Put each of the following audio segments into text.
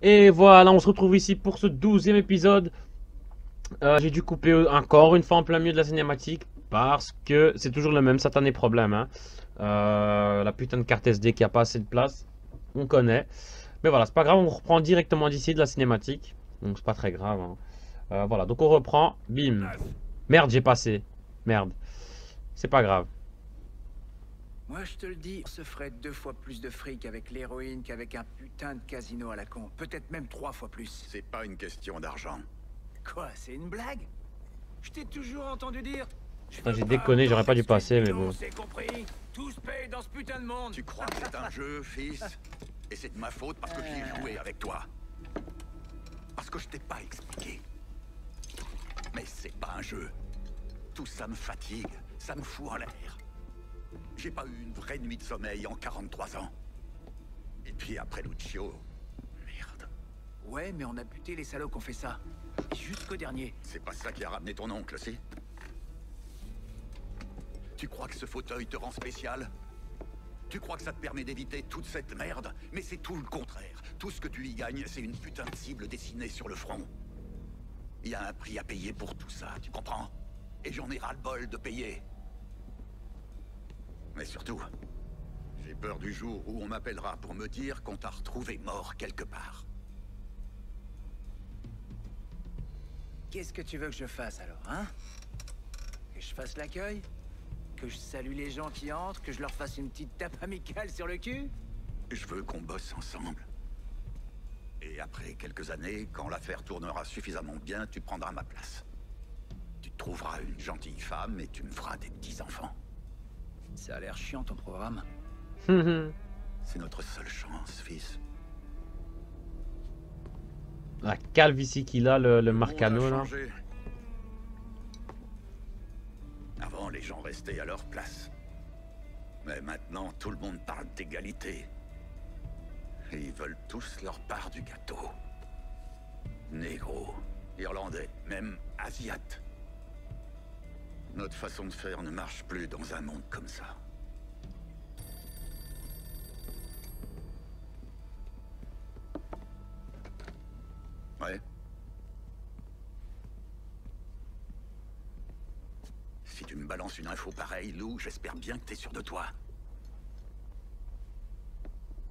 Et voilà, on se retrouve ici pour ce 12e épisode. J'ai dû couper encore une fois en plein milieu de la cinématique parce que c'est toujours le même satané problème, hein. La putain de carte SD qui a pas assez de place, on connaît. Mais voilà, c'est pas grave, on reprend directement d'ici de la cinématique. Donc c'est pas très grave, hein. Voilà, donc on reprend. Bim. Merde, j'ai passé. Merde. C'est pas grave. Moi, je te le dis, on se ferait 2 fois plus de fric avec l'héroïne qu'avec un putain de casino à la con. Peut-être même 3 fois plus. C'est pas une question d'argent. Quoi, c'est une blague? Je t'ai toujours entendu dire. Putain, j'ai déconné, j'aurais pas dû passer, mais bon. C'est compris. Tous payent dans ce putain de monde. Tu crois que c'est un jeu, fils? Et c'est de ma faute parce que j'y ai joué avec toi. Parce que je t'ai pas expliqué. Mais c'est pas un jeu. Tout ça me fatigue, ça me fout en l'air. J'ai pas eu une vraie nuit de sommeil en 43 ans. Et puis après Lucio... Merde. Ouais, mais on a buté les salauds qui ont fait ça. Jusqu'au dernier. C'est pas ça qui a ramené ton oncle, si? Tu crois que ce fauteuil te rend spécial? Tu crois que ça te permet d'éviter toute cette merde? Mais c'est tout le contraire. Tout ce que tu y gagnes, c'est une putain de cible dessinée sur le front. Il y a un prix à payer pour tout ça, tu comprends? Et j'en ai ras-le-bol de payer. Mais surtout, j'ai peur du jour où on m'appellera pour me dire qu'on t'a retrouvé mort quelque part. Qu'est-ce que tu veux que je fasse alors, hein? Que je fasse l'accueil? Que je salue les gens qui entrent? Que je leur fasse une petite tape amicale sur le cul? Je veux qu'on bosse ensemble. Et après quelques années, quand l'affaire tournera suffisamment bien, tu prendras ma place. Tu trouveras une gentille femme et tu me feras des petits-enfants. Ça a l'air chiant ton programme. C'est notre seule chance, fils. La calvitie qu'il a, le Marcano, monde a là. changé. Avant, les gens restaient à leur place. Mais maintenant, tout le monde parle d'égalité. Et ils veulent tous leur part du gâteau. Négro, Irlandais, même Asiates. Notre façon de faire ne marche plus dans un monde comme ça. Ouais. Si tu me balances une info pareille, Lou, j'espère bien que t'es sûr de toi.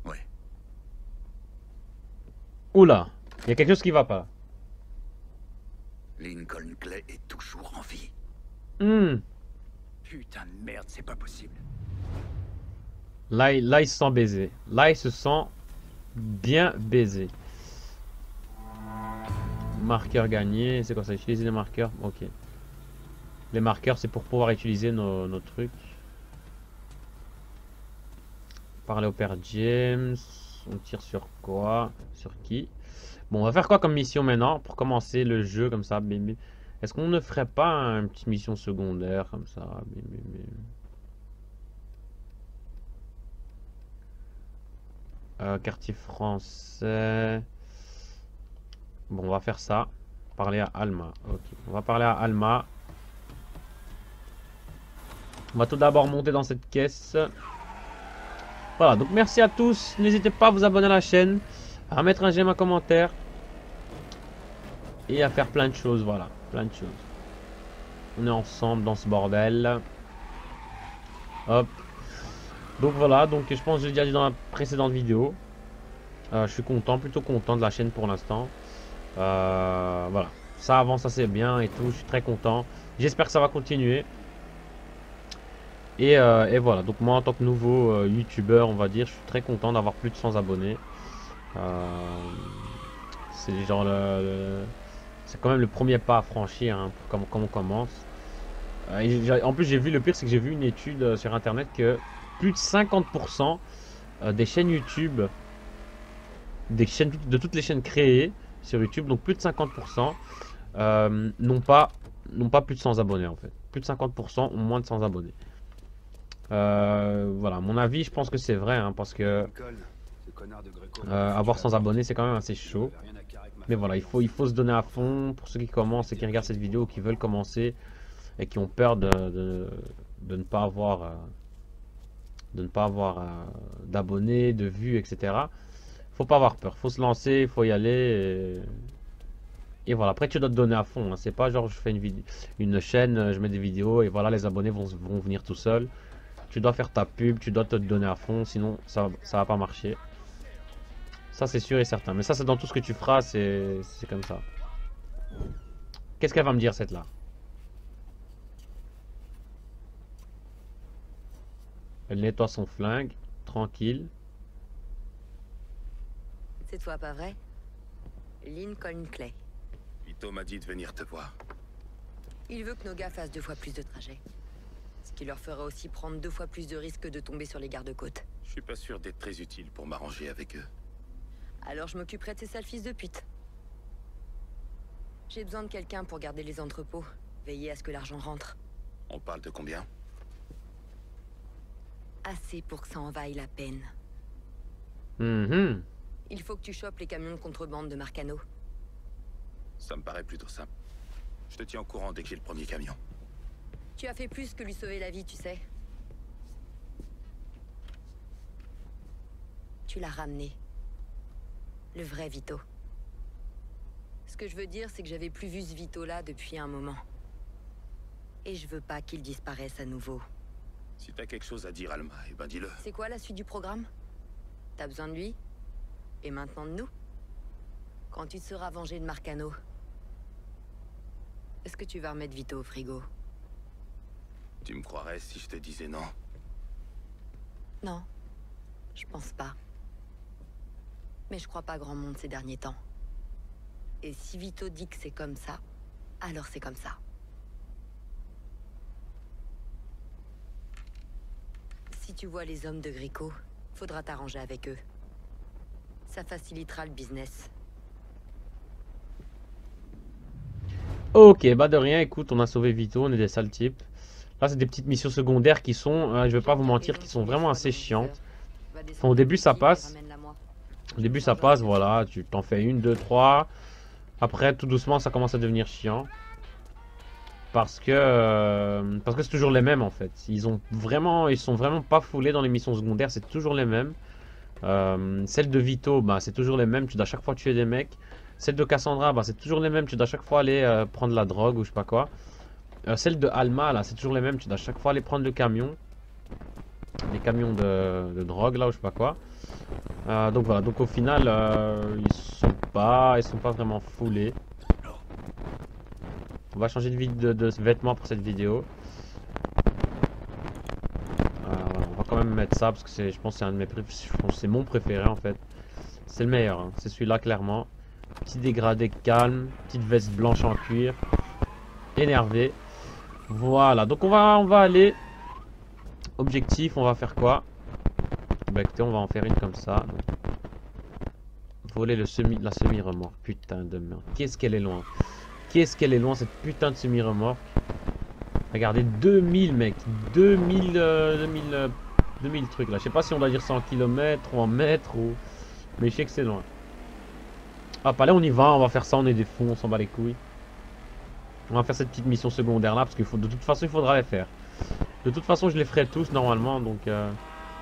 Ouais. Oula, il y a quelque chose qui va pas. Lincoln Clay est toujours en vie. Putain de merde, c'est pas possible. Là, il se sent baisé. Là, il se sent bien baisé. Marqueur gagné. C'est quoi ça? Utiliser les marqueurs. Ok. Les marqueurs, c'est pour pouvoir utiliser nos trucs. Parler au père James. On tire sur quoi? Sur qui? Bon, on va faire quoi comme mission maintenant? Pour commencer le jeu comme ça. Bim, bim. Est-ce qu'on ne ferait pas une petite mission secondaire comme ça? Bim, bim, bim. Quartier français. Bon, on va faire ça. Parler à Alma. Ok. On va parler à Alma. On va tout d'abord monter dans cette caisse. Voilà, donc merci à tous. N'hésitez pas à vous abonner à la chaîne, à mettre un j'aime, un commentaire. Et à faire plein de choses, voilà. Plein de choses. On est ensemble dans ce bordel. Hop. Donc voilà, donc je pense que j'ai déjà dit dans la précédente vidéo. Je suis content, plutôt content de la chaîne pour l'instant. Voilà. Ça avance assez bien et tout, je suis très content. J'espère que ça va continuer. Et voilà, donc moi en tant que nouveau youtubeur, on va dire, je suis très content d'avoir plus de 100 abonnés. C'est genre c'est quand même le premier pas à franchir, hein, pour comme on commence. En plus, j'ai vu, le pire, c'est que j'ai vu une étude sur internet que plus de 50% des chaînes YouTube, de toutes les chaînes créées sur YouTube, donc plus de 50% n'ont pas plus de 100 abonnés en fait. Plus de 50% ont moins de 100 abonnés. Voilà, à mon avis, je pense que c'est vrai, hein, parce que avoir 100 abonnés, c'est quand même assez chaud. Mais voilà, il faut se donner à fond pour ceux qui commencent et qui regardent cette vidéo, qui veulent commencer et qui ont peur de ne pas avoir d'abonnés, de vues, etc. Faut pas avoir peur, faut se lancer, il faut y aller. Et voilà, après tu dois te donner à fond. Hein. C'est pas genre je fais une chaîne, je mets des vidéos et voilà, les abonnés vont venir tout seuls. Tu dois faire ta pub, tu dois te donner à fond, sinon ça va pas marcher. Ça c'est sûr et certain. Mais ça c'est dans tout ce que tu feras, c'est comme ça. Qu'est-ce qu'elle va me dire cette là? Elle nettoie son flingue, tranquille. C'est toi, pas vrai? Lincoln Clay. Vito m'a dit de venir te voir. Il veut que nos gars fassent 2 fois plus de trajets. Ce qui leur fera aussi prendre 2 fois plus de risques de tomber sur les gardes-côtes. Je suis pas sûr d'être très utile pour m'arranger avec eux. Alors je m'occuperai de ces sales fils de pute. J'ai besoin de quelqu'un pour garder les entrepôts, veiller à ce que l'argent rentre. On parle de combien? Assez pour que ça en vaille la peine. Mhm. Il faut que tu chopes les camions de contrebande de Marcano. Ça me paraît plutôt simple. Je te tiens au courant dès que j'ai le premier camion. Tu as fait plus que lui sauver la vie, tu sais. Tu l'as ramené. Le vrai Vito. Ce que je veux dire, c'est que j'avais plus vu ce Vito-là depuis un moment. Et je veux pas qu'il disparaisse à nouveau. Si t'as quelque chose à dire, Alma, eh ben dis-le. C'est quoi la suite du programme? T'as besoin de lui? Et maintenant de nous? Quand tu te seras vengé de Marcano, est-ce que tu vas remettre Vito au frigo? Tu me croirais si je te disais non? Non, je pense pas. Mais je crois pas grand monde ces derniers temps. Et si Vito dit que c'est comme ça, alors c'est comme ça. Si tu vois les hommes de Grico, faudra t'arranger avec eux. Ça facilitera le business. Ok, bah de rien, écoute, on a sauvé Vito, on est des sales types. Là, c'est des petites missions secondaires qui sont, je vais pas vous mentir, qui sont vraiment assez chiantes. Enfin, au début, ça passe. Au début, ça passe, voilà, tu t'en fais 1, 2, 3. Après, tout doucement, ça commence à devenir chiant. Parce que c'est toujours les mêmes, en fait. Ils sont vraiment pas foulés dans les missions secondaires, c'est toujours les mêmes. Celle de Vito, bah, c'est toujours les mêmes, tu dois à chaque fois tuer des mecs. Celle de Cassandra, bah, c'est toujours les mêmes, tu dois à chaque fois aller prendre la drogue ou je sais pas quoi. Celle de Alma, là, c'est toujours les mêmes, tu dois à chaque fois aller prendre le camion. Les camions de drogue, là, ou je sais pas quoi. Donc voilà, donc au final, ils sont pas vraiment foulés. On va changer de vêtements pour cette vidéo. Voilà, on va quand même mettre ça parce que je pense que c'est un de mes préférés. Je pense que c'est mon préféré en fait. C'est le meilleur, hein. C'est celui-là clairement. Petit dégradé calme, petite veste blanche en cuir. Énervé. Voilà, donc on va aller. Objectif, on va faire quoi? Bah écoutez, on va en faire une comme ça. Donc, voler la semi-remorque. Putain de merde. Qu'est-ce qu'elle est loin. Qu'est-ce qu'elle est loin cette putain de semi-remorque. Regardez, 2000 mecs. 2000 trucs là. Je sais pas si on doit dire ça en kilomètres ou en mètres ou... Mais je sais que c'est loin. Hop, allez, on y va. On va faire ça. On est des fous. On s'en bat les couilles. On va faire cette petite mission secondaire là. Parce qu'il faut, de toute façon, il faudra les faire. De toute façon, je les ferai tous normalement. Donc,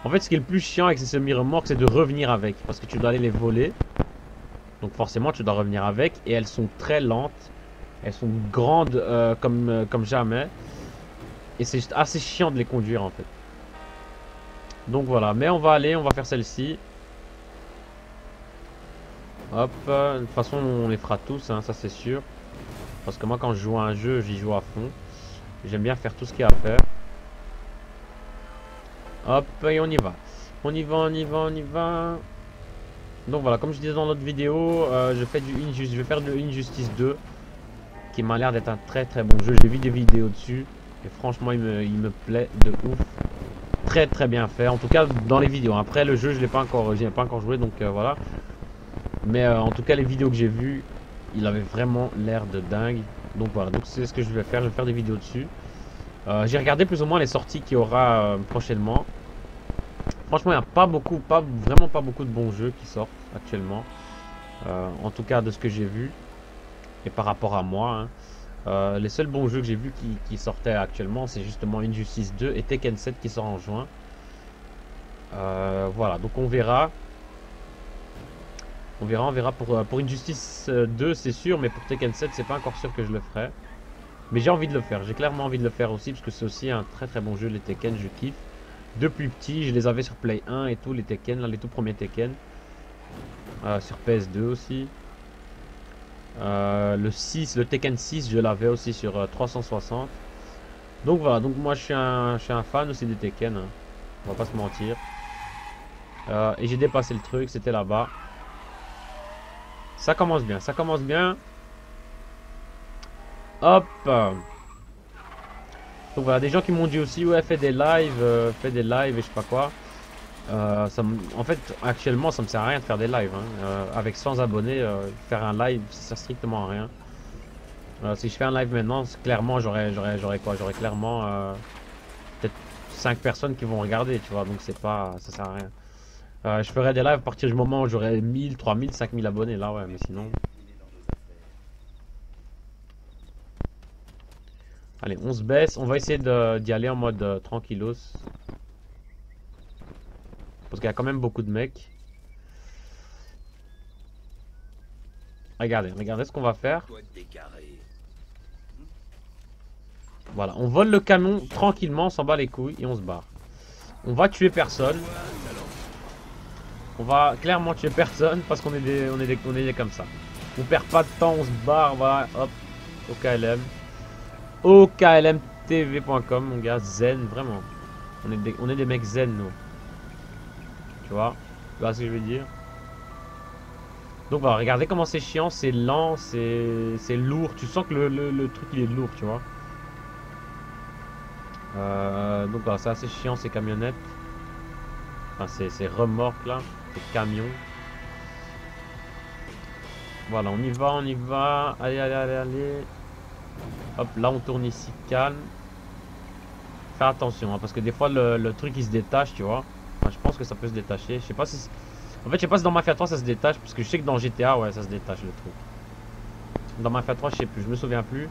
en fait, ce qui est le plus chiant avec ces semi-remorques, c'est de revenir avec. Parce que tu dois aller les voler. Donc, forcément, tu dois revenir avec. Et elles sont très lentes. Elles sont grandes comme jamais. Et c'est juste assez chiant de les conduire en fait. Donc voilà, mais on va faire celle-ci. Hop, de toute façon on les fera tous, hein, ça c'est sûr. Parce que moi quand je joue à un jeu, j'y joue à fond. J'aime bien faire tout ce qu'il y a à faire. Hop, et on y va. On y va. Donc voilà, comme je disais dans l'autre vidéo, je vais faire de Injustice 2. Qui m'a l'air d'être un très très bon jeu. J'ai vu des vidéos dessus. Et franchement, il me plaît de ouf. Très très bien fait. En tout cas, dans les vidéos. Après, le jeu, je n'ai pas encore joué. Donc voilà. Mais en tout cas, les vidéos que j'ai vues, il avait vraiment l'air de dingue. Donc voilà. Donc c'est ce que je vais faire. Je vais faire des vidéos dessus. J'ai regardé plus ou moins les sorties qu'il y aura prochainement. Franchement, il n'y a vraiment pas beaucoup de bons jeux qui sortent actuellement. En tout cas, de ce que j'ai vu. Et par rapport à moi, hein, les seuls bons jeux que j'ai vus qui sortaient actuellement, c'est justement Injustice 2 et Tekken 7 qui sort en juin. Voilà, donc on verra. On verra pour Injustice 2 c'est sûr, mais pour Tekken 7 c'est pas encore sûr que je le ferai. Mais j'ai envie de le faire, j'ai clairement envie de le faire aussi parce que c'est aussi un très bon jeu les Tekken, je kiffe. Depuis petit, je les avais sur Play 1 et tout, les Tekken, là, les tout premiers Tekken. Sur PS2 aussi. Le Tekken 6, je l'avais aussi sur 360. Donc voilà, donc moi je suis un fan aussi des Tekken, hein. On va pas se mentir. Et j'ai dépassé le truc, c'était là-bas. Ça commence bien, ça commence bien. Hop. Donc voilà, des gens qui m'ont dit aussi, ouais, fais des lives et je sais pas quoi. En fait, actuellement, ça me sert à rien de faire des lives, hein. Avec 100 abonnés, faire un live, ça sert strictement à rien. Si je fais un live maintenant, clairement, j'aurais quoi? J'aurais clairement peut-être 5 personnes qui vont regarder, tu vois. Donc c'est pas, ça sert à rien. Je ferai des lives à partir du moment où j'aurai 1000, 3000, 5000 abonnés, là, ouais, mais sinon. Allez, on se baisse. On va essayer d'y aller en mode tranquillos. Parce qu'il y a quand même beaucoup de mecs. Regardez ce qu'on va faire. Voilà, on vole le canon tranquillement, on s'en bat les couilles et on se barre. On va tuer personne. On va clairement tuer personne parce qu'on est des comme ça. On perd pas de temps, on se barre, voilà, hop, au KLM. OKLMTV.com, mon gars, zen, vraiment. On est des mecs zen, nous. Tu vois ce que je veux dire. Donc voilà, regardez comment c'est chiant, c'est lent, c'est lourd. Tu sens que le truc il est lourd, tu vois. Donc voilà, c'est assez chiant ces camionnettes. Enfin, ces remorques là, ces camions. Voilà, on y va. Allez. Hop, là on tourne ici calme. Faire attention, hein, parce que des fois le truc il se détache, tu vois. Enfin, je pense que ça peut se détacher. Je sais pas si... En fait, je sais pas si dans Mafia 3 ça se détache, parce que je sais que dans GTA, ouais, ça se détache le truc. Dans Mafia 3, je sais plus, je me souviens plus.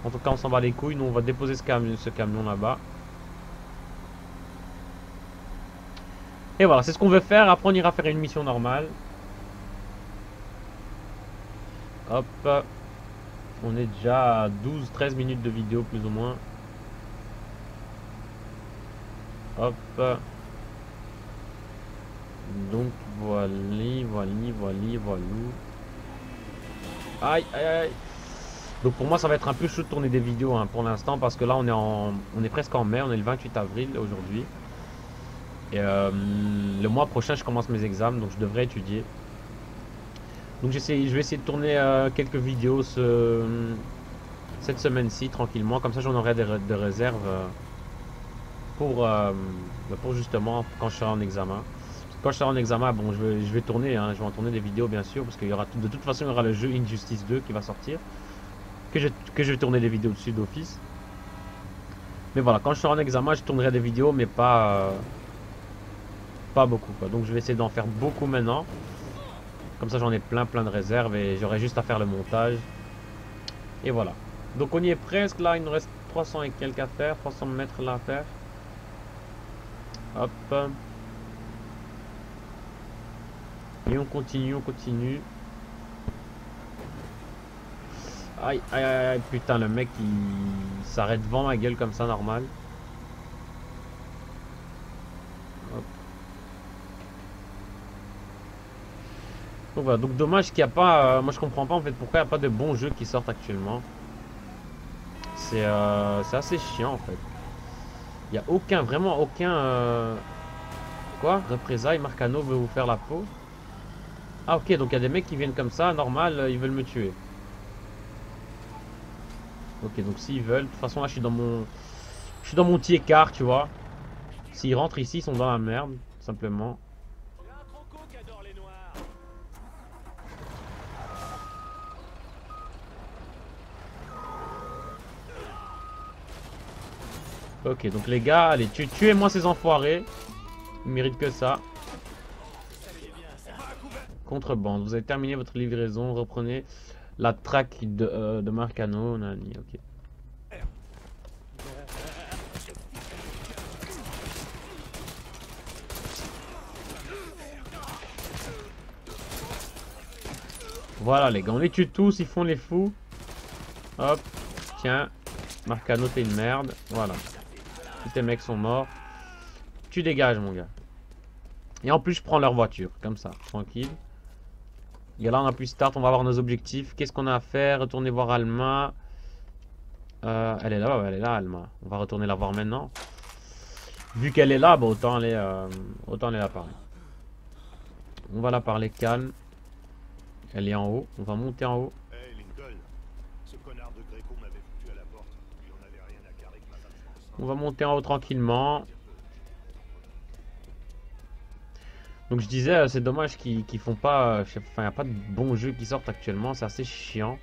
En tout cas, on s'en bat les couilles. Nous, on va déposer ce camion là-bas. Et voilà, c'est ce qu'on veut faire. Après, on ira faire une mission normale. Hop. On est déjà à 12-13 minutes de vidéo, plus ou moins. Hop. Donc, voilà. Aïe. Donc pour moi ça va être un peu chaud de tourner des vidéos, hein, pour l'instant, parce que là on est presque en mai, on est le 28 avril aujourd'hui. Et le mois prochain je commence mes examens, donc je devrais étudier. Donc je vais essayer de tourner quelques vidéos cette semaine-ci tranquillement, comme ça j'en aurai des réserves pour justement quand je serai en examen. Quand je serai en examen, bon, je vais tourner, hein, je vais en tourner des vidéos bien sûr, parce qu'il y aura de toute façon il y aura le jeu Injustice 2 qui va sortir. Que je vais tourner des vidéos dessus d'office. Mais voilà, quand je serai en examen, je tournerai des vidéos, mais pas beaucoup, quoi. Donc je vais essayer d'en faire beaucoup maintenant. Comme ça j'en ai plein de réserves et j'aurai juste à faire le montage. Et voilà. Donc on y est presque là, il nous reste 300 et quelques à faire, 300 mètres là à faire. Hop. Et on continue. Aïe, putain, le mec il s'arrête devant ma gueule comme ça, normal. Hop. Donc voilà, donc dommage qu'il n'y a pas, moi je comprends pas en fait pourquoi il n'y a pas de bons jeux qui sortent actuellement. C'est assez chiant en fait. Il n'y a vraiment aucun... Quoi? Représailles, Marcano veut vous faire la peau? Ah ok, donc il y a des mecs qui viennent comme ça, normal, ils veulent me tuer. Ok, donc s'ils veulent, de toute façon là je suis dans mon petit écart, tu vois. S'ils rentrent ici, ils sont dans la merde, simplement. Ok, donc les gars, allez, tuez-moi ces enfoirés. Ils méritent que ça. Contrebande, vous avez terminé votre livraison, reprenez la track de Marcano, nani, ok. Voilà les gars, on les tue tous, ils font les fous. Hop, tiens. Marcano, t'es une merde. Voilà. Tous tes mecs sont morts. Tu dégages mon gars. Et en plus je prends leur voiture, comme ça, tranquille. Et là on a pu start, on va avoir nos objectifs. Qu'est-ce qu'on a à faire? Retourner voir Alma. Elle est là, ouais, elle est là Alma. On va retourner la voir maintenant. Vu qu'elle est là, bah, autant aller la parler. On va la parler calme. Elle est en haut, on va monter en haut. Hey Lincoln, ce connard de Gréco m'avait foutu à la porte. Il en avait rien à carrer que ma femme se lance. On va monter en haut tranquillement. Donc je disais, c'est dommage qu'ils font pas... Enfin, il n'y a pas de bons jeux qui sortent actuellement. C'est assez chiant,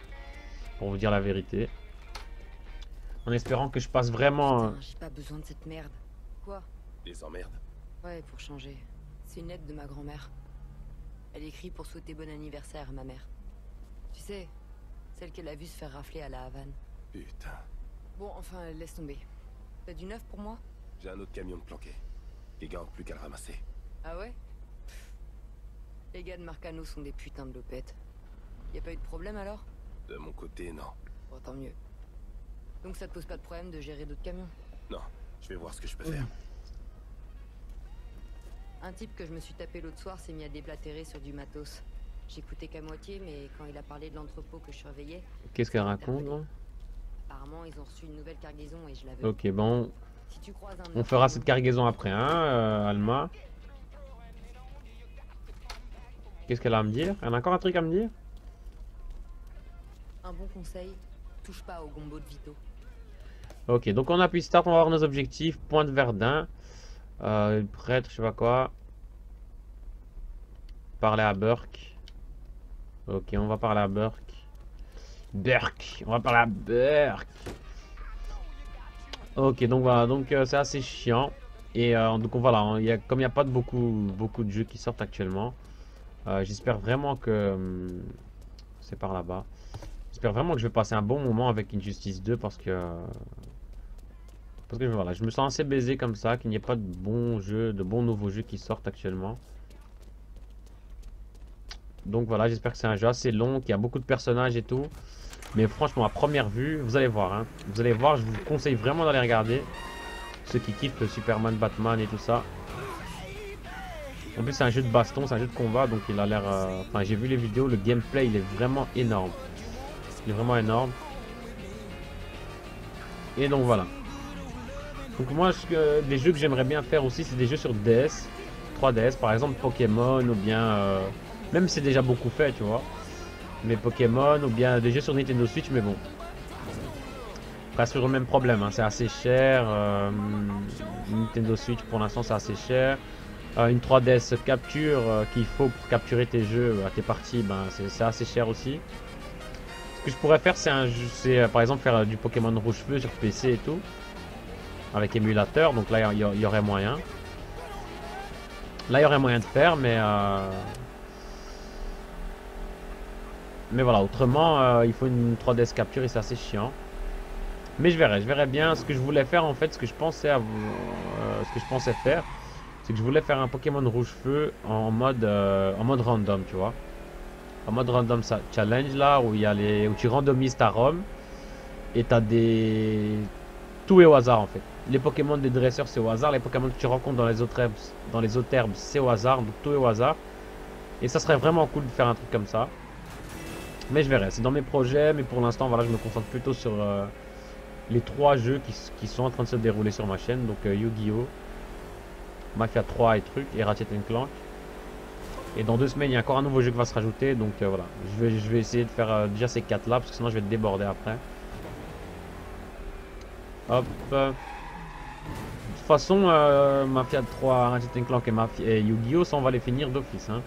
pour vous dire la vérité. En espérant que je passe vraiment... Putain, j'ai pas besoin de cette merde. Quoi? Les emmerdes. Ouais, pour changer. C'est une lettre de ma grand-mère. Elle écrit pour souhaiter bon anniversaire à ma mère. Tu sais, celle qu'elle a vue se faire rafler à la Havane. Putain. Bon, enfin, laisse tomber. T'as du neuf pour moi? J'ai un autre camion de planqué. Les gars ont plus qu'à le ramasser. Ah ouais? Les gars de Marcano sont des putains de lopettes. Y a pas eu de problème alors? De mon côté, non. Bon, tant mieux. Donc ça te pose pas de problème de gérer d'autres camions? Non, je vais voir ce que je peux faire. Un type que je me suis tapé l'autre soir s'est mis à déblatérer sur du matos. J'écoutais qu'à moitié, mais quand il a parlé de l'entrepôt que je surveillais... Qu'est-ce qu'elle raconte là? Apparemment, ils ont reçu une nouvelle cargaison et je l'avais... Ok, bon. Si tu croises un On fera cette cargaison après, hein, Alma. Qu'est-ce qu'elle a à me dire? Elle a encore un truc à me dire? Un bon conseil, touche pas au gombo de Vito. Ok, donc on appuie start, on va voir nos objectifs. Point de Verdun. Prêtre, je sais pas quoi. Parler à Burke. Ok, on va parler à Burke. Burke, on va parler à Burke. Ok, donc voilà, donc c'est assez chiant. Et donc voilà, comme il n'y a pas de beaucoup de jeux qui sortent actuellement, j'espère vraiment que... c'est par là-bas. J'espère vraiment que je vais passer un bon moment avec Injustice 2 parce que voilà, je me sens assez baisé comme ça, qu'il n'y ait pas de bons jeux, de bons nouveaux jeux qui sortent actuellement. Donc voilà, j'espère que c'est un jeu assez long, qu'il y a beaucoup de personnages et tout. Mais franchement, à première vue, vous allez voir, hein. Vous allez voir, je vous conseille vraiment d'aller regarder. Ceux qui kiffent le Superman, Batman et tout ça. En plus, c'est un jeu de baston, c'est un jeu de combat, donc il a l'air... Enfin, j'ai vu les vidéos, le gameplay, il est vraiment énorme. Il est vraiment énorme. Et donc voilà. Donc moi, les jeux que j'aimerais bien faire aussi, c'est des jeux sur DS. 3DS, par exemple Pokémon, ou bien... même si c'est déjà beaucoup fait, tu vois. Mais Pokémon, ou bien des jeux sur Nintendo Switch, mais bon. Pas sur le même problème, hein, c'est assez cher. Nintendo Switch, pour l'instant, c'est assez cher. Une 3DS capture qu'il faut pour capturer tes jeux à tes parties, ben, c'est assez cher aussi. Ce que je pourrais faire, c'est par exemple faire du Pokémon Rouge-Feu sur PC et tout. Avec émulateur, donc là il y aurait moyen. Là il y aurait moyen de faire, mais voilà, autrement il faut une 3DS capture et c'est assez chiant. Mais je verrai bien. Ce que je voulais faire en fait, ce que je pensais faire, c'est que je voulais faire un Pokémon Rouge-Feu en mode random, tu vois. En mode random challenge là, où où tu randomises ta ROM et t'as tout est au hasard en fait. Les Pokémon des dresseurs c'est au hasard, les Pokémon que tu rencontres dans les autres herbes c'est au hasard, donc tout est au hasard. Et ça serait vraiment cool de faire un truc comme ça. Mais je verrai, c'est dans mes projets, mais pour l'instant voilà, je me concentre plutôt sur les 3 jeux qui sont en train de se dérouler sur ma chaîne, donc Yu-Gi-Oh, Mafia 3 et trucs, et Ratchet & Clank. Et dans 2 semaines il y a encore un nouveau jeu qui va se rajouter, donc voilà, je vais essayer de faire déjà ces 4 là, parce que sinon je vais être débordé après. Hop. De toute façon, Mafia 3, Ratchet & Clank et Yu-Gi-Oh, ça on va les finir d'office, hein.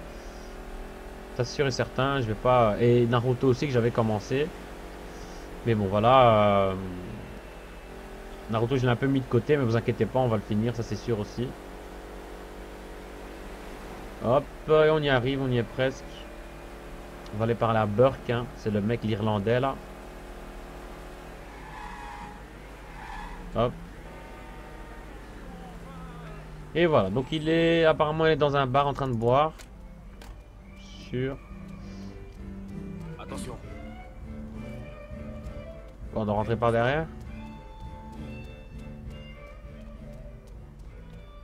C'est sûr et certain, je vais pas... Et Naruto aussi que j'avais commencé. Mais bon voilà. Naruto je l'ai un peu mis de côté, mais vous inquiétez pas, on va le finir, ça c'est sûr aussi. Hop, et on y arrive, on y est presque. On va aller parler à Burke, hein. C'est le mec l'Irlandais là. Hop. Et voilà, donc apparemment il est dans un bar en train de boire. Sûr. Attention. Bon, on doit rentrer par derrière.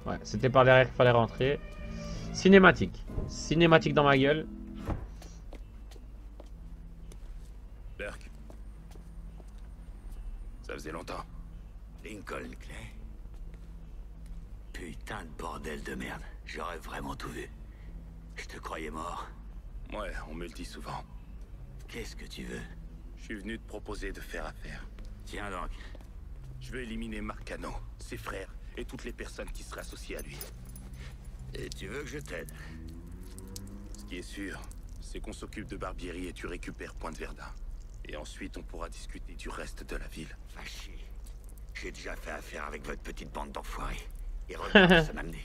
Ouais, c'était par derrière qu'il fallait rentrer. Cinématique. Cinématique dans ma gueule. Burke. Ça faisait longtemps. Lincoln Clay. Putain de bordel de merde. J'aurais vraiment tout vu. Je te croyais mort. Ouais, on me le dit souvent. Qu'est-ce que tu veux? Je suis venu te proposer de faire affaire. Tiens donc. Je veux éliminer Marcano, ses frères et toutes les personnes qui seraient associées à lui. Et tu veux que je t'aide? Ce qui est sûr, c'est qu'on s'occupe de Barbieri et tu récupères Pointe Verdun. Et ensuite, on pourra discuter du reste de la ville. Va chier. J'ai déjà fait affaire avec votre petite bande d'enfoirés. Et regarde où ça m'a mené.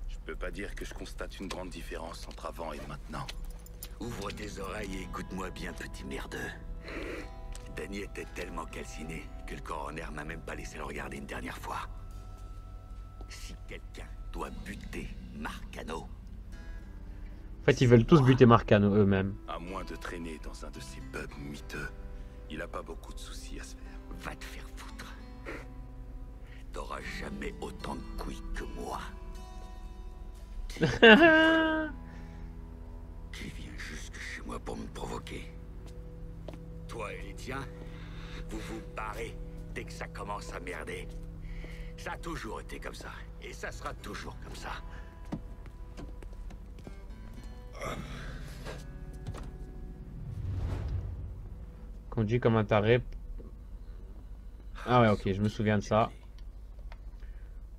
Je peux pas dire que je constate une grande différence entre avant et maintenant. Ouvre tes oreilles et écoute-moi bien, petit merdeux. Danny était tellement calciné que le coroner m'a même pas laissé le regarder une dernière fois. Si quelqu'un doit buter Marcano... En fait, ils veulent tous buter Marcano eux-mêmes. À moins de traîner dans un de ces pubs miteux, il a pas beaucoup de soucis à se faire. Va te faire foutre. T'auras jamais autant de couilles que moi. Qui vient jusque chez moi pour me provoquer. Toi et les tiens, vous vous barrez dès que ça commence à merder. Ça a toujours été comme ça, et ça sera toujours comme ça. Conduit comme un taré. Ah ouais, ok, je me souviens de ça.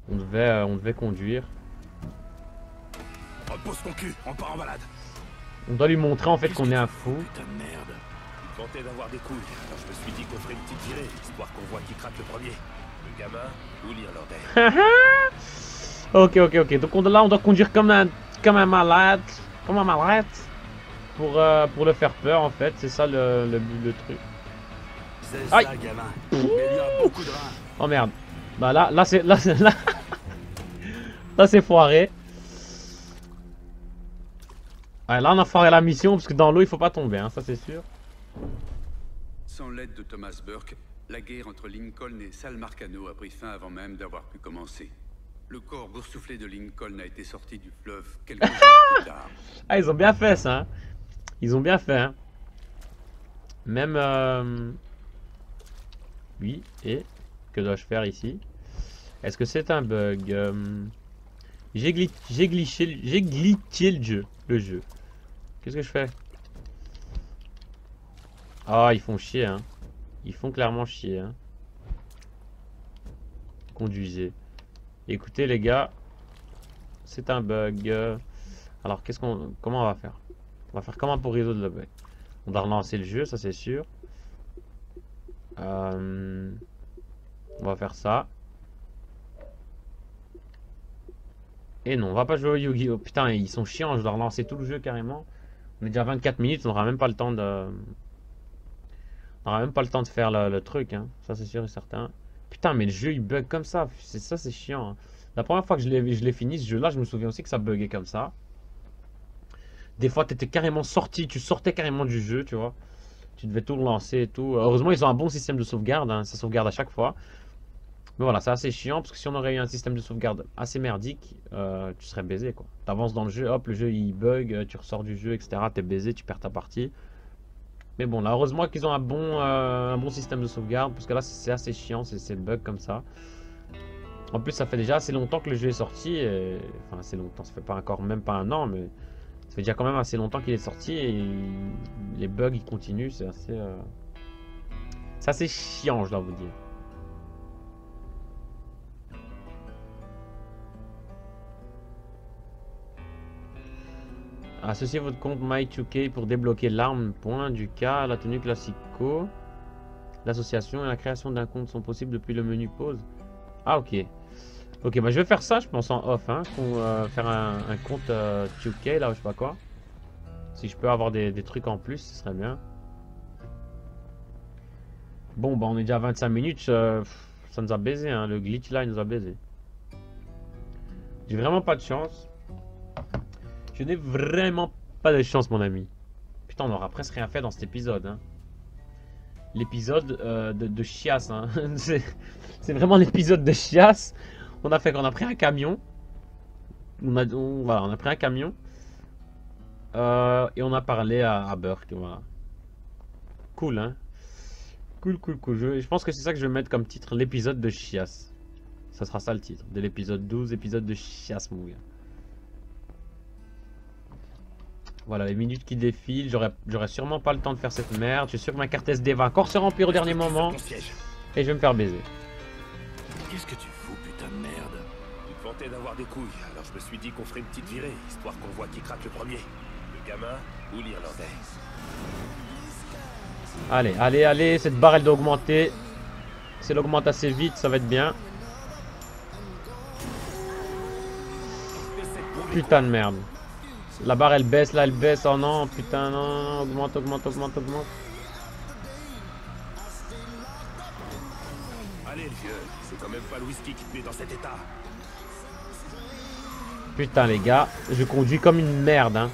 On devait conduire. Repose ton cul, on part en balade. On doit lui montrer en fait qu'on est un fou. Putain de merde. Il tentait d'avoir des couilles, alors je me suis dit qu'on ferait une petite tirée, histoire qu'on voit qui craque le premier. Le gamin ou l'Irlandais. Ok. Donc là, on doit conduire comme un malade. Comme un malade. Pour le faire peur en fait. C'est ça le truc. C'est Aïe. ça, gamin. Mais il a beaucoup de reins. Oh merde. Bah là c'est là c'est foiré. Ouais, là on a foiré la mission parce que dans l'eau il faut pas tomber, hein, ça c'est sûr. Sans l'aide de Thomas Burke, la guerre entre Lincoln et Sal Marcano a pris fin avant même d'avoir pu commencer. Le corps boursouflé de Lincoln a été sorti du fleuve quelques jours plus tard. Ah ils ont bien fait ça, hein. Ils ont bien fait, hein. Même oui, et que dois-je faire ici? Est-ce que c'est un bug? J'ai glitché le jeu. Qu'est-ce que je fais? Ah, ils font chier, hein. Ils font clairement chier, hein. Conduisez. Écoutez, les gars, c'est un bug. Alors, comment on va faire? On va faire comment pour résoudre le bug? On doit relancer le jeu, ça c'est sûr. On va faire ça. Et non, on va pas jouer au Yu-Gi-Oh! Putain, ils sont chiants, je dois relancer tout le jeu carrément. On est déjà à 24 minutes, on n'aura même pas le temps de... On n'aura même pas le temps de faire le truc, hein. Ça c'est sûr et certain. Putain, mais le jeu il bug comme ça, c'est chiant, hein. La première fois que je l'ai fini ce jeu-là, je me souviens aussi que ça buguait comme ça. Des fois, t'étais carrément sorti, tu sortais carrément du jeu, tu vois. Tu devais tout relancer et tout. Heureusement, ils ont un bon système de sauvegarde, hein. Ça sauvegarde à chaque fois. Mais voilà, c'est assez chiant parce que si on aurait eu un système de sauvegarde assez merdique, tu serais baisé quoi. T'avances dans le jeu, hop, le jeu il bug, tu ressors du jeu, etc. T'es baisé, tu perds ta partie. Mais bon, là, heureusement qu'ils ont un bon système de sauvegarde parce que là, c'est assez chiant, c'est bug comme ça. En plus, ça fait déjà assez longtemps que le jeu est sorti. Et... Enfin, assez longtemps, ça fait pas encore même pas un an, mais ça fait déjà quand même assez longtemps qu'il est sorti et les bugs ils continuent, c'est assez chiant, je dois vous dire. Associez votre compte My2K pour débloquer l'arme, point du cas, la tenue classico. L'association et la création d'un compte sont possibles depuis le menu pause. Ah ok. Ok, bah je vais faire ça, je pense en off, hein, faire un compte 2K là, ou je sais pas quoi. Si je peux avoir des trucs en plus, ce serait bien. Bon, bah on est déjà à 25 minutes, ça nous a baisé, hein, le glitch là, il nous a baisé. J'ai vraiment pas de chance. Je n'ai vraiment pas de chance, mon ami. Putain, on aura presque rien fait dans cet épisode. Hein. L'épisode de chiasse. Hein. C'est vraiment l'épisode de chiasse. On a fait qu'on a pris un camion. Voilà, on a pris un camion. Et on a parlé à Burke. Voilà. Cool, hein. Cool. Je pense que c'est ça que je vais mettre comme titre. L'épisode de chiasse. Ça sera ça le titre. De l'épisode 12, épisode de chiasse, mon gars. Voilà, les minutes qui défilent. J'aurai sûrement pas le temps de faire cette merde. Je suis sûr que ma carte SD va encore se remplir au dernier moment. Et je vais me faire baiser. Qu'est-ce que tu fous, putain de merde? Tu te vantais d'avoir des couilles, alors je me suis dit qu'on ferait une petite virée, histoire qu'on voit qui craque le premier. Le gamin ou l'Irlandais. Allez, cette barre elle doit augmenter. Si elle augmente assez vite, ça va être bien. Putain de merde. La barre elle baisse, là elle baisse. Oh non, putain, non, augmente. Allez le vieux, c'est quand même pas le whisky qui te met dans cet état. Putain les gars, je conduis comme une merde, hein.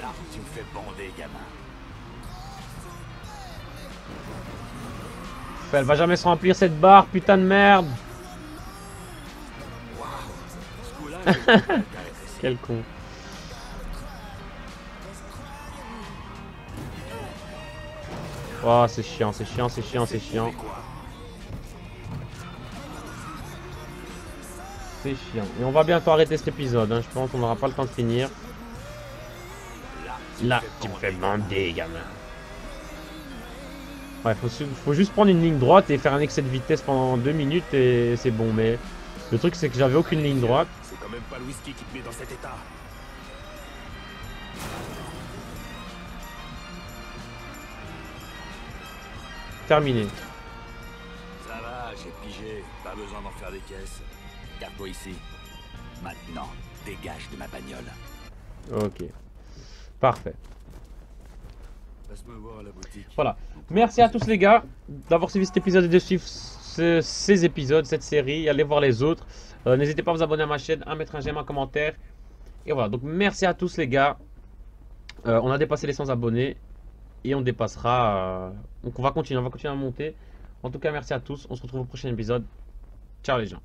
Là, tu me fais bander, gamin. Elle va jamais se remplir cette barre, putain de merde. Quel con. Oh, c'est chiant. C'est chiant. Et on va bientôt arrêter cet épisode, hein. Je pense qu'on n'aura pas le temps de finir. Là, tu me fais bander, gamin. Ouais, faut juste prendre une ligne droite et faire un excès de vitesse pendant 2 minutes et c'est bon. Mais le truc, c'est que j'avais aucune ligne droite. C'est quand même pas le whisky qui te met dans cet état. Terminé. Ça va, j'ai pigé. Pas besoin d'en faire des caisses. Garde-toi ici. Maintenant, dégage de ma bagnole. Ok. Parfait. Passe-me voir à la boutique. Voilà. Merci à tous les gars d'avoir suivi cet épisode et de suivre ces épisodes, cette série. Allez voir les autres. N'hésitez pas à vous abonner à ma chaîne, à mettre un j'aime, un commentaire. Et voilà. Donc merci à tous les gars. On a dépassé les 100 abonnés. Et on dépassera. Donc on va continuer à monter. En tout cas, merci à tous. On se retrouve au prochain épisode. Ciao les gens.